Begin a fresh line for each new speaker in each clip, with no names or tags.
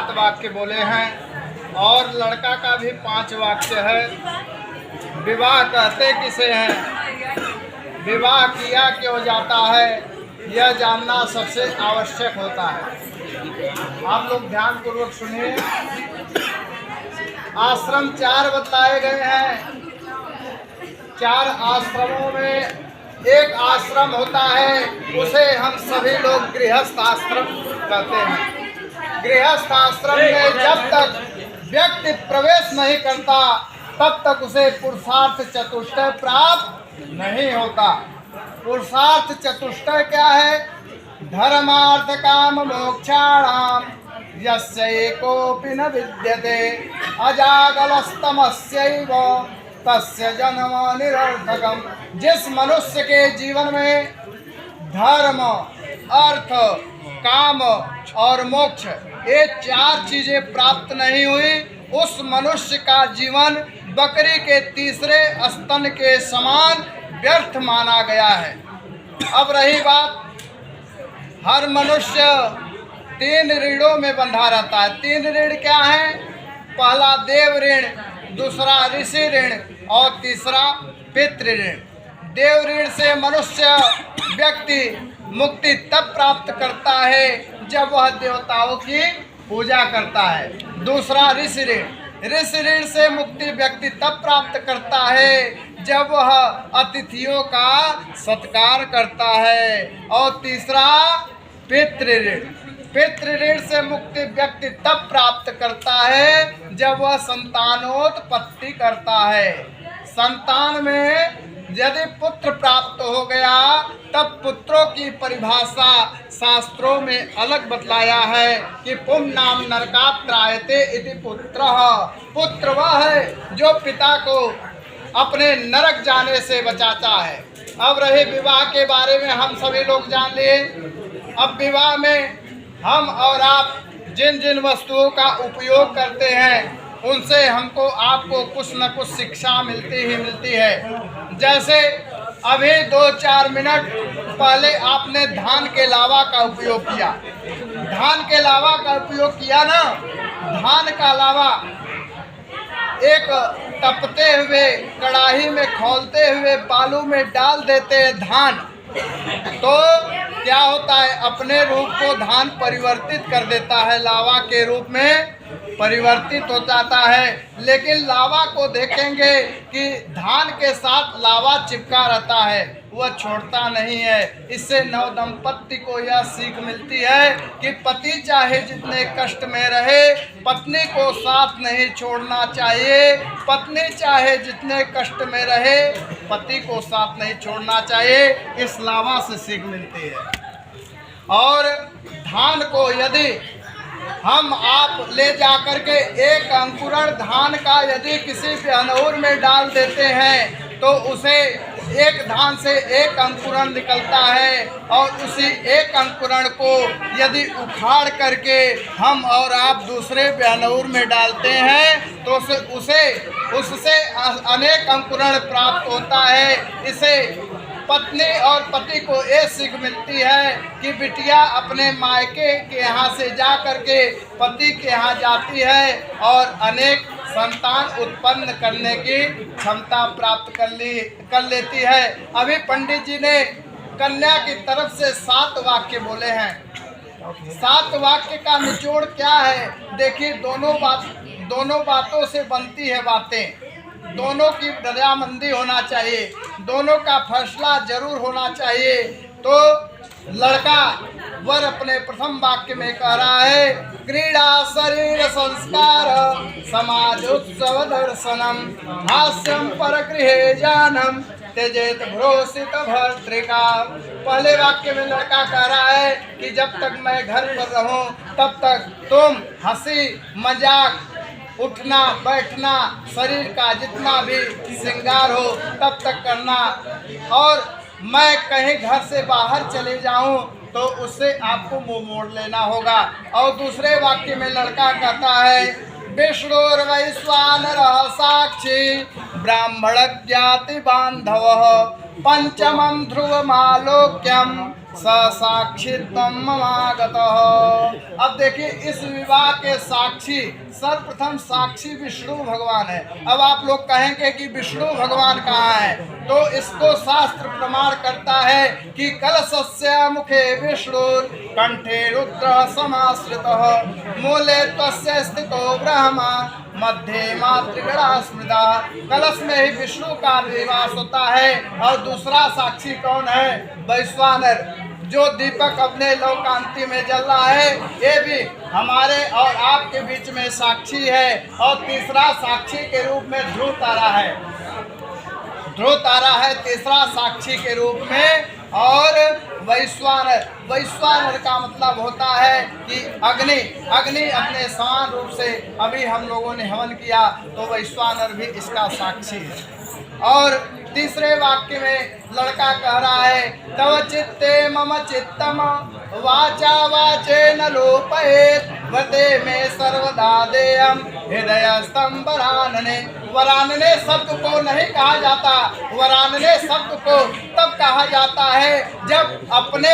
7 वाक्य बोले हैं और लड़का का भी 5 वाक्य है। विवाह कहते किसे हैं, विवाह किया क्यों जाता है, यह जानना सबसे आवश्यक होता है। आप लोग ध्यान पूर्वक सुनिए। आश्रम 4 बतलाए गए हैं। 4 आश्रमों में एक आश्रम होता है, उसे हम सभी लोग गृहस्थ आश्रम कहते हैं। गृहस्थ आश्रम में जब तक व्यक्ति प्रवेश नहीं करता तब तक उसे पुरुषार्थ चतुष्टय प्राप्त नहीं होता। पुरुषार्थ चतुष्टय क्या है? धर्मार्थ काम मोक्षाणाम यस्य एकोपि न विद्यते अजागलस्तमस्यैव तस्य जन्म निरर्थकम। जिस मनुष्य के जीवन में धर्म, अर्थ, काम और मोक्ष ये 4 चीजें प्राप्त नहीं हुई, उस मनुष्य का जीवन बकरी के तीसरे स्तन के समान व्यर्थ माना गया है। अब रही बात, हर मनुष्य 3 ऋणों में बंधा रहता है। 3 ऋण क्या है? पहला देव ऋण, दूसरा ऋषि ऋण और तीसरा पितृ ऋण। देव ऋण से मनुष्य व्यक्ति मुक्ति तब प्राप्त करता है जब वह देवताओं की पूजा करता है। दूसरा ऋषि ऋण, ऋषि ऋण से मुक्ति व्यक्ति तब प्राप्त करता है जब वह अतिथियों का सत्कार करता है। और तीसरा पितृ ऋण, पितृ ऋण से मुक्ति व्यक्ति तब प्राप्त करता है जब वह संतानोत्पत्ति करता है। संतान में यदि पुत्र प्राप्त हो गया तब पुत्रों की परिभाषा शास्त्रों में अलग बतलाया है कि पुम नाम नरकात्रायते इति पुत्रः। पुत्र वह है जो पिता को अपने नरक जाने से बचाता है। अब रहे विवाह के बारे में हम सभी लोग जान लिए। अब विवाह में हम और आप जिन जिन वस्तुओं का उपयोग करते हैं उनसे हमको आपको कुछ न कुछ शिक्षा मिलती है। जैसे अभी 2-4 मिनट पहले आपने धान के लावा का उपयोग किया। धान के लावा का उपयोग किया ना, धान का लावा एक तपते हुए कड़ाही में खौलते हुए बालू में डाल देते हैं धान, तो क्या होता है? अपने रूप को धान परिवर्तित कर देता है, लावा के रूप में परिवर्तित हो जाता है। लेकिन लावा को देखेंगे कि धान के साथ लावा चिपका रहता है, वह छोड़ता नहीं है। इससे नव दंपत्ति को यह सीख मिलती है कि पति चाहे जितने कष्ट में रहे पत्नी को साथ नहीं छोड़ना चाहिए। पत्नी चाहे जितने कष्ट में रहे पति को साथ नहीं छोड़ना चाहिए। इस लावा से सीख मिलती है। और धान को यदि हम आप ले जाकर के एक अंकुरण धान का यदि किसी बेहनूर में डाल देते हैं तो उसे एक धान से एक अंकुरण निकलता है, और उसी एक अंकुरण को यदि उखाड़ करके हम और आप दूसरे बेहनूर में डालते हैं तो उससे अनेक अंकुरण प्राप्त होता है। इसे पत्नी और पति को ये सीख मिलती है कि बिटिया अपने मायके के यहाँ से जा करके पति के यहाँ जाती है और अनेक संतान उत्पन्न करने की क्षमता प्राप्त कर लेती है। अभी पंडित जी ने कन्या की तरफ से 7 वाक्य बोले हैं। 7 वाक्य का निचोड़ क्या है? देखिए, दोनों बातों से बनती है बातें। दोनों की रजामंदी होना चाहिए, दोनों का फैसला जरूर होना चाहिए। तो लड़का वर अपने प्रथम वाक्य में कह रहा है, क्रीड़ा शरीर संस्कार समाज उत्सव दर्शनम हास्यम पर गृहे जानम त्यजेत भ्रोषित भर्तृका। पहले वाक्य में लड़का कह रहा है कि जब तक मैं घर पर रहूं तब तक तुम हंसी मजाक, उठना बैठना, शरीर का जितना भी श्रृंगार हो तब तक करना, और मैं कहीं घर से बाहर चले जाऊं तो उससे आपको मुंह मोड़ लेना होगा। और दूसरे वाक्य में लड़का कहता है, विष्णुर्वैश्वानर साक्षी ब्राह्मण ज्ञाति बांधव पंचमं ध्रुवमालोक्यम स साक्षित्वं ममागतः। अब देखिए इस विवाह के साक्षी, सर्वप्रथम साक्षी विष्णु भगवान है। अब आप लोग कहेंगे कि विष्णु भगवान कहाँ है, तो इसको शास्त्र प्रमाण करता है कि कलशस्य मुखे विष्णु कंठे रुद्र समाश्रितः मूले तस्य स्थितो ब्रह्मा मध्य मातृगणा स्मृता। कलश में ही विष्णु का निवास होता है। और दूसरा साक्षी कौन है? वैश्वानर, जो दीपक अपने लोकांति में जल रहा है, ये भी हमारे और आपके बीच में साक्षी है। और तीसरा साक्षी के रूप में ध्रुव तारा है। ध्रुव तारा है तीसरा साक्षी के रूप में। और वैश्वानर, वैश्वानर का मतलब होता है कि अग्नि, अग्नि अपने समान रूप से अभी हम लोगों ने हवन किया, तो वैश्वानर भी इसका साक्षी है। और तीसरे वाक्य में लड़का कह रहा है, तव चित्ते मम चित्तम वाचा वाचे न लोपयेत व्रते में सर्वदा देयम हृदयस्थं वरानने। वरानने शब्द को नहीं कहा जाता, वरानने शब्द को तब कहा जाता है जब अपने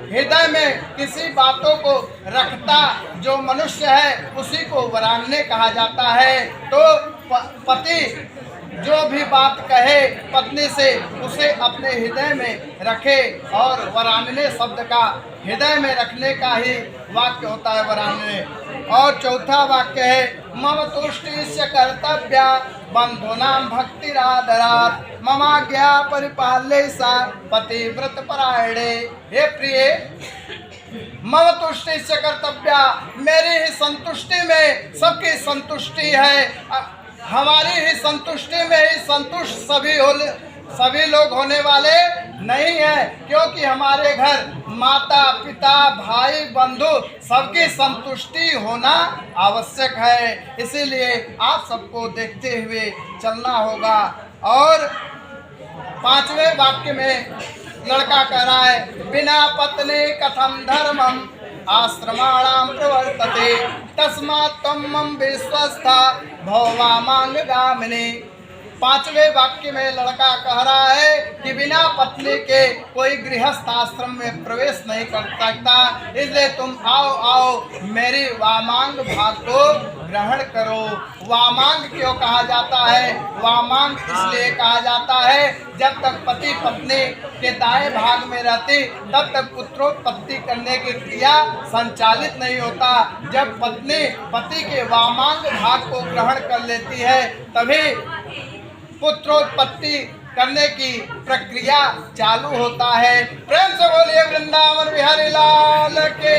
हृदय में किसी बातों को रखता जो मनुष्य है उसी को वरानने कहा जाता है। तो पति जो भी बात कहे पत्नी से उसे अपने हृदय में रखे, और वरानने शब्द का हृदय में रखने का ही वाक्य होता है वरानने। और चौथा वाक्य है, मम तुष्टिस्य कर्तव्या बंधूनां भक्तिरादरात् ममाज्ञा परिपाल्ये सा पतिव्रत परायणे। हे प्रिय, मम तुष्टिस्य कर्तव्या, मेरी ही संतुष्टि में सबकी संतुष्टि है। हमारी ही संतुष्टि में ही संतुष्ट सभी लोग होने वाले नहीं है, क्योंकि हमारे घर माता पिता भाई बंधु सबकी संतुष्टि होना आवश्यक है। इसीलिए आप सबको देखते हुए चलना होगा। और पांचवें वाक्य में लड़का कह रहा है, बिना पत्नी कथम धर्मम आश्रमाणां प्रवर्तते तस्मात् त्वं मम विश्वस्ता भव वामांगगामिनी। पांचवें वाक्य में लड़का कह रहा है कि बिना पत्नी के कोई गृहस्थ आश्रम में प्रवेश नहीं कर सकता, इसलिए तुम आओ आओ मेरी वामांग भाग को ग्रहण करो। वामांग क्यों कहा जाता है? वामांग इसलिए कहा जाता है जब तक पति पत्नी के दाएं भाग में रहती तब तक पुत्रोत्पत्ति करने की क्रिया संचालित नहीं होता। जब पत्नी पति के वामांग भाग को ग्रहण कर लेती है तभी पुत्रोत्पत्ति करने की प्रक्रिया चालू होता है। प्रेम से बोलिए वृंदावन बिहारी लाल के।